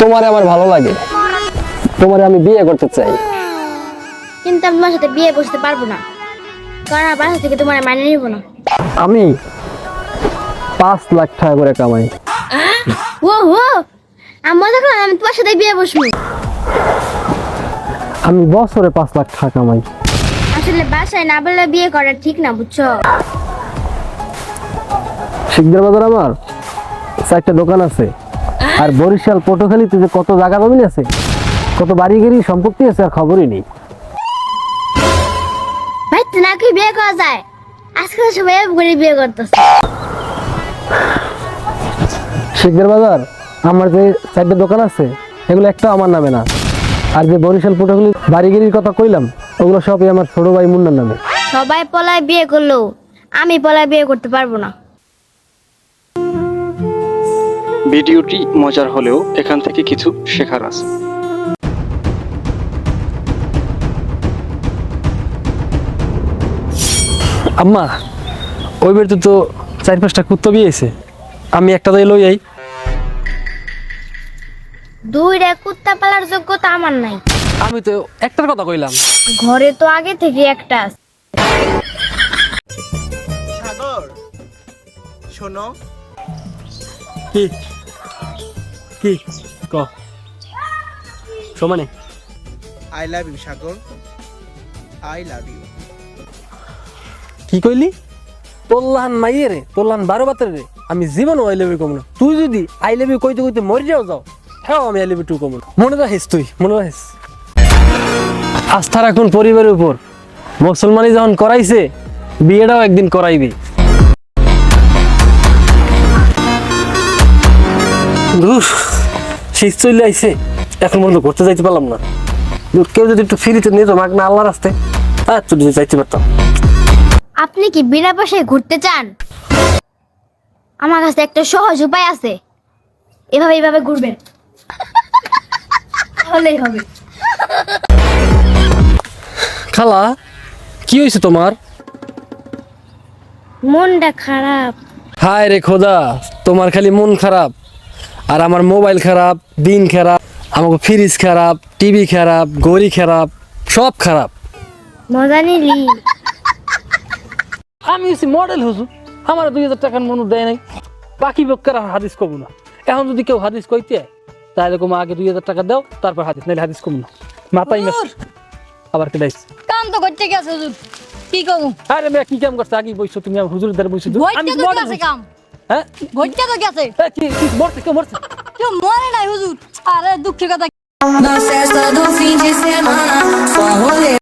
তোমারে আমার ভালো লাগে, তোমারে আমি বিয়ে করতে চাই। কিন্তু আমি তোমার সাথে বিয়ে বসতে পারবো না, কারণ আমার বাসা থেকে তোমার মানিয়ে নিব না। আমি 5 লাখ টাকা করে কামাই। ও হো, আমি দেখলাম আমি তোমার সাথে বিয়ে বসবো। আমি বছরে 5 লাখ টাকা কামাই। আসলে বাসায় না বললে বিয়ে করা ঠিক না, বুঝছো? শিকদার বাজার আমার 4টা দোকান আছে, আর বরিশাল পটুখালীতে যে কত জায়গা জমি আছে, কত বাড়ি গাড়ি সম্পত্তি আছে, আর খবরই নেই। ভাই তো নাকি বিয়ে করা যায়, আজকাল সবাই করে বিয়ে করতেছে। শিকদার বাজার আমার যে 4টা দোকান আছে, এগুলো একটা আমার নামে না। আর যে বরিশাল পটুখালী বাড়ি গাড়ির কথা কইলাম, ওগুলো সবই আমার ছোট ভাই মুন্নার নামে। সবাই পলায় বিয়ে করলো, আমি পলায় বিয়ে করতে পারবো না। ভিডিওটি মজার হলেও এখান থেকে কিছু শেখার আছে। আম্মা, ওই বাড়িতে তো 4-5টা কুত্তা বিয়েছে, আমি একটা দিয়ে লই আই। দুইটা কুত্তা পালার যোগ্যতা আমার নাই। আমি তো একটার কথা কইলাম। ঘরে তো আগে থেকে একটা আছে। সাগর শোনো, কি কি ক সমানে I love you Sagar, I love you. কি কইলি? তোল্লাহান মাইয়ে রে, তোল্লাহান 12 বাতের রে, আমি জীবনও আই লাভ ইউ কম না। তুই যদি আই লাভ ইউ কইতে কইতে মরে যাও, হ্যাঁ আমি আই লাভ ইউ টু কম না। মনে রাখিস, তুই মনে রাখিস। আস্থা রাখুন পরিবারের উপর, মুসলমানি যখন করাইছে, বিয়েটাও একদিন করাইবে। শীত চলে আইছে, এখন পর্যন্ত ঘুরতে যাইতে পারলাম না। কেউ যদি একটু ফ্রিতে নিয়ে তো মাগ না আল্লাহ রাস্তায়, যদি যাইতে পারতাম। আপনি কি বিনা পয়সায় ঘুরতে চান? আমার কাছে একটা সহজ উপায় আছে, এভাবে ঘুরবেন, তাহলেই হবে। খালা, কি হয়েছে তোমার? মনটা খারাপ। হায় রে খোদা, তোমার খালি মন খারাপ, আর আমার মোবাইল খারাপ, দিন খারাপ, আমাকে ফ্রিজ খারাপ, টিভি খারাপ, ঘড়ি খারাপ, সব খারাপ। মজা নিলি? আমি হচ্ছি মডেল হুজুর, আমার 2000 টাকার মনে দেয় নাই। বাকি বক্কার হাদিস কব না। এখন যদি কেউ হাদিস কইতে তাহলে কম আগে 2000 টাকা দাও, তারপর হাদিস, নাইলে হাদিস কম না। মাথায় না আবার কেডাইছ কাম তো করতে গেছে হুজুর, কি করব? আরে মেয়ে কি কাম করছ? আগে বইছো তুমি, আমার হুজুরের দ্বারা বইছো। ভইতে তো গেছে কাম, হ্যাঁ ভইতে তো গেছে। কি মরছে? কেউ মরছে? কেউ মরে নাই হুজুর। আরে দুঃখের কথা। Na festa do fim de semana